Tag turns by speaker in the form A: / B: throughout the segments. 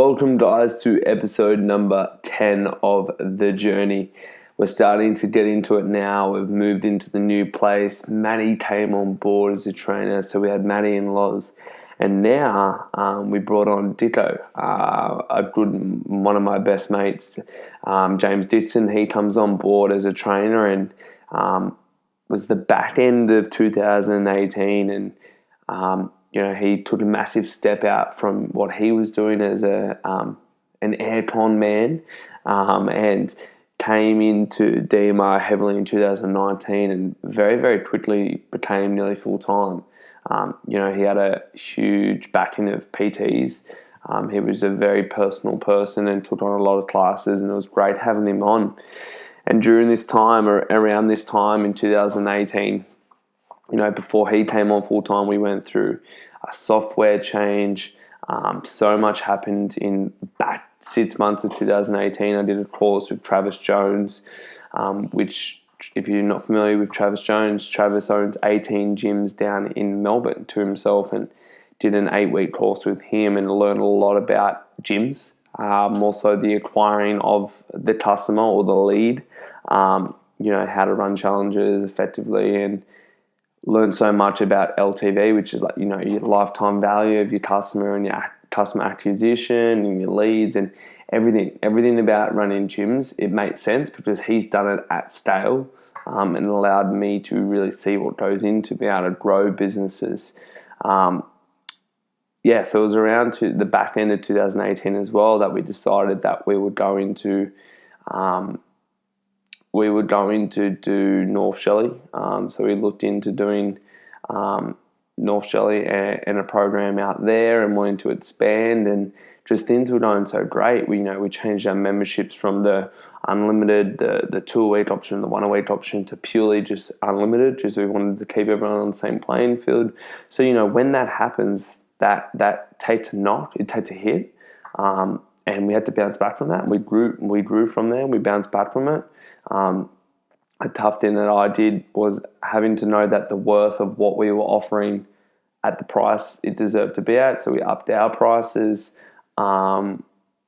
A: Welcome, guys, to episode number 10 of The Journey. We're starting to get into it now. We've moved into the new place. Maddie came on board as a trainer, so we had Maddie and Loz. And now we brought on Ditto, one of my best mates, James Ditson. He comes on board as a trainer and was the back end of 2018 and he took a massive step out from what he was doing as an aircon man, and came into DMR heavily in 2019 and very, very quickly became nearly full-time. He had a huge backing of PTs. He was a very personal person and took on a lot of classes, and it was great having him on. And during this time, or around this time in 2018, before he came on full-time, we went through a software change. So much happened in back 6 months of 2018. I did a course with Travis Jones, which, if you're not familiar with Travis Jones, Travis owns 18 gyms down in Melbourne to himself, and did an 8-week course with him and learned a lot about gyms, more so the acquiring of the customer or the lead, how to run challenges effectively, and learned so much about LTV, which is your lifetime value of your customer and your customer acquisition and your leads and everything about running gyms. It made sense because he's done it at scale, and allowed me to really see what goes into being able to grow businesses. So it was around to the back end of 2018 as well that we decided that we were going to do North Shelley. So we looked into doing North Shelley and a program out there, and wanting to expand, and just things were going so great. We changed our memberships from the unlimited, the 2-a-week option, the 1-a-week option, to purely just unlimited, just we wanted to keep everyone on the same playing field. So when that happens, that takes a knock, it takes a hit, and we had to bounce back from that. We grew from there. We bounced back from it. A tough thing that I did was having to know that the worth of what we were offering at the price it deserved to be at. So we upped our prices,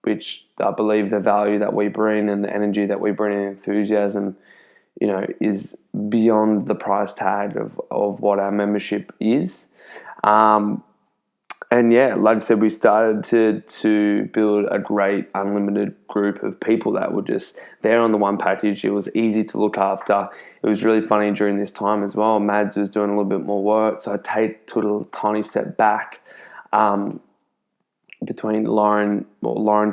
A: which I believe the value that we bring and the energy that we bring and enthusiasm, is beyond the price tag of what our membership is. Like I said, we started to build a great unlimited group of people that were just there on the one package. It was easy to look after. It was really funny during this time as well. Mads was doing a little bit more work, so I took a tiny step back between Lauren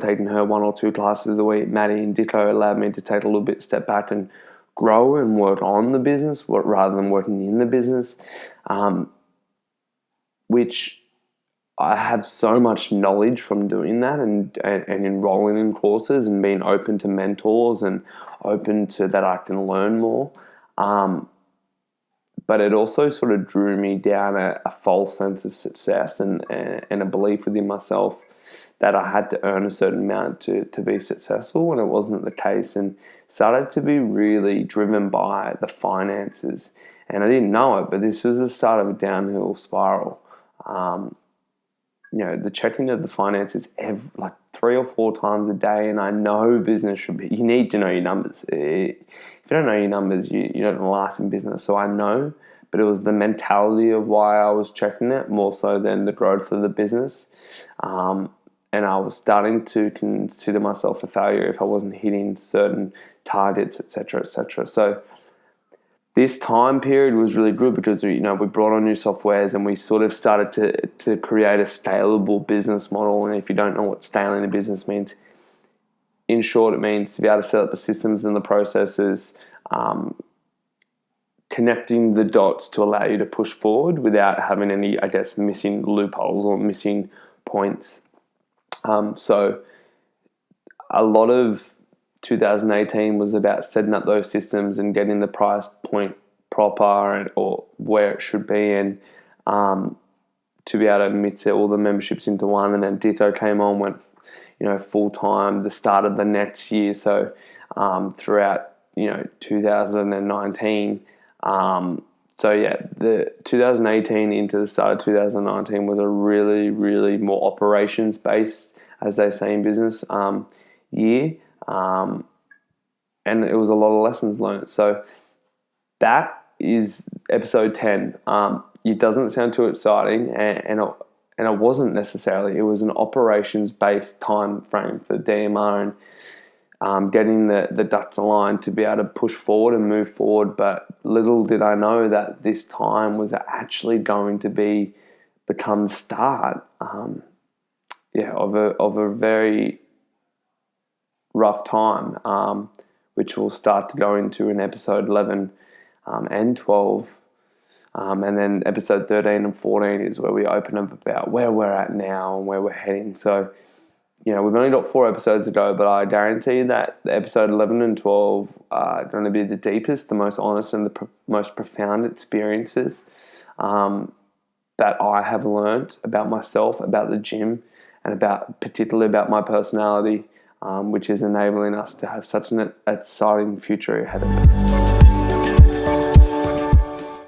A: taking her 1 or 2 classes a week. Maddie and Ditto allowed me to take a little bit step back and grow and work on the business rather than working in the business, which I have so much knowledge from doing that and enrolling in courses and being open to mentors and open to that I can learn more. But it also sort of drew me down a false sense of success and a belief within myself that I had to earn a certain amount to be successful, when it wasn't the case, and started to be really driven by the finances. And I didn't know it, but this was the start of a downhill spiral. The checking of the finances like 3 or 4 times a day, and I know business should be, you need to know your numbers. If you don't know your numbers, you don't last in business. So I know, but it was the mentality of why I was checking it more so than the growth of the business. And I was starting to consider myself a failure if I wasn't hitting certain targets, etc., etc. So this time period was really good because we brought on new softwares, and we sort of started to create a scalable business model. And if you don't know what scaling a business means, in short, it means to be able to set up the systems and the processes, connecting the dots to allow you to push forward without having any, missing loopholes or missing points. So a lot of 2018 was about setting up those systems and getting the price point proper or where it should be, and to be able to mix all the memberships into one. And then Ditto came on, went full time the start of the next year. So throughout 2019. The 2018 into the start of 2019 was a really, really more operations based as they say in business, year. And it was a lot of lessons learned. So that is episode 10. It doesn't sound too exciting, and it wasn't necessarily. It was an operations-based time frame for DMR and getting the ducks aligned to be able to push forward and move forward. But little did I know that this time was actually going to become the start, of a very rough time, which we'll start to go into in episode 11 and 12. And then episode 13 and 14 is where we open up about where we're at now and where we're heading. So, we've only got 4 episodes to go, but I guarantee that episode 11 and 12 are going to be the deepest, the most honest, and the most profound experiences that I have learned about myself, about the gym, and particularly about my personality, which is enabling us to have such an exciting future ahead of us.